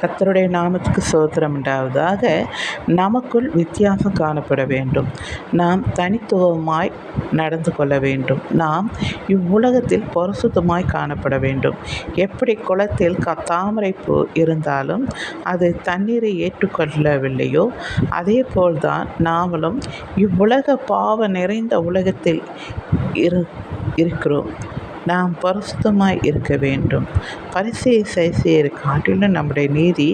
கர்த்தருடைய நாமத்துக்கு ஸ்தோத்திரம் உண்டாவதாக. நமக்குள் வித்தியாசம் காணப்பட வேண்டும். நாம் தனித்துவமாய் நடந்து கொள்ள வேண்டும். நாம் இவ்வுலகத்தில் பரிசுத்தமாய் காணப்பட வேண்டும். எப்படி குளத்தில் தாமரை பூ இருந்தாலும் அது தண்ணீரை ஏற்றுக்கொள்ளவில்லையோ, அதே போல்தான் நாமளும் இவ்வுலக பாவ நிறைந்த உலகத்தில் இருக்கிறோம். நாம் பரிசுத்தமாய் இருக்க வேண்டும். பரிசேயர் சதுசேயரை காட்டிலும் நம்முடைய நீதி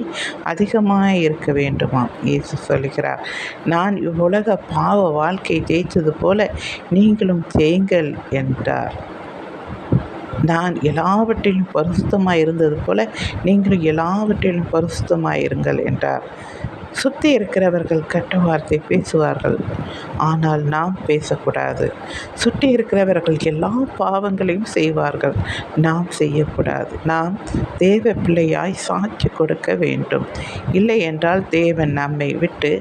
அதிகமாய் இருக்க வேண்டுமாம். இயேசு சொல்லுகிறார், நான் இவ்வுலக பாவ வாழ்க்கை ஜெயித்தது போல நீங்களும் ஜெயுங்கள் என்றார். நான் எல்லாவற்றிலும் பரிசுத்தமாய் இருந்தது போல நீங்களும் எல்லாவற்றிலும் பரிசுத்தமாய் இருங்கள் என்றார். சுற்றி இருக்கிறவர்கள் கெட்ட வார்த்தை பேசுவார்கள், ஆனால் நாம் பேசக்கூடாது. சுற்றி இருக்கிறவர்கள் எல்லா பாவங்களையும் செய்வார்கள், நாம் செய்யக்கூடாது. நாம் தேவ பிள்ளையாய் சாட்சி கொடுக்க வேண்டும். இல்லை என்றால் தேவன் நம்மை விட்டு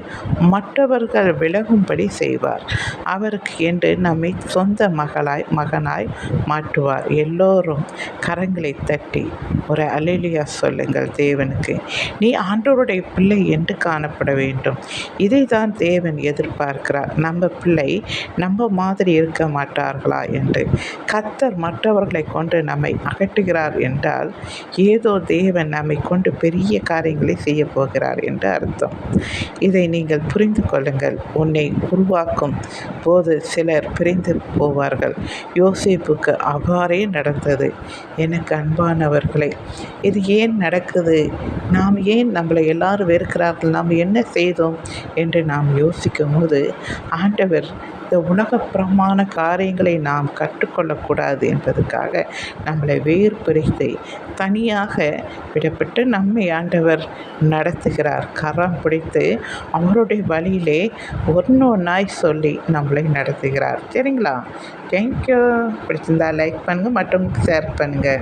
மற்றவர்கள் விலகும்படி செய்வார். அவருக்கு என்று நம்மை சொந்த மகனாய் மாற்றுவார். எல்லோரும் கரங்களை தட்டி ஒரு அல்லேலூயா சொல்லுங்கள் தேவனுக்கு. நீ ஆண்டவருடைய பிள்ளை என்று காணப்பட வேண்டும். இதை தான் தேவன் எதிர்பார்க்கிறார். நம்ம பிள்ளை நம்ம மாதிரி இருக்க மாட்டார்களா என்று. கர்த்தர் மற்றவர்களை கொண்டு நம்மை அகற்றுகிறார் என்றால் ஏதோ தேவன் நம்மை கொண்டு பெரிய காரியங்களை செய்ய போகிறார் என்று அர்த்தம். இதை நீங்கள் புரிந்து கொள்ளுங்கள். உன்னை உருவாக்கும் போது சிலர் பிரிந்து போவார்கள். யோசேப்புக்கு அவ்வாறே நடந்தது. எனக்கு அன்பானவர்களே, இது ஏன் நடக்குது? நாம் ஏன் நம்மளை எல்லாரும் வெறுக்கிறார்கள்? நாம் என்ன செய்தோம் என்று நாம் யோசிக்கும் போது ஆண்டவர் இந்த உலகப்பிரமான காரியங்களை நாம் கற்றுக்கொள்ளக்கூடாது என்பதற்காக நம்மளை வேறு பிரித்து தனியாக விடப்பட்டு நம்மை ஆண்டவர் நடத்துகிறார். கரம் பிடித்து அவருடைய வழியிலே ஒன்றொன்னாய் சொல்லி நம்மளை நடத்துகிறார். சரிங்களா? தேங்க்யூ. பிடிச்சிருந்தா லைக் பண்ணுங்கள், மற்றவங்களுக்கு ஷேர் பண்ணுங்கள்.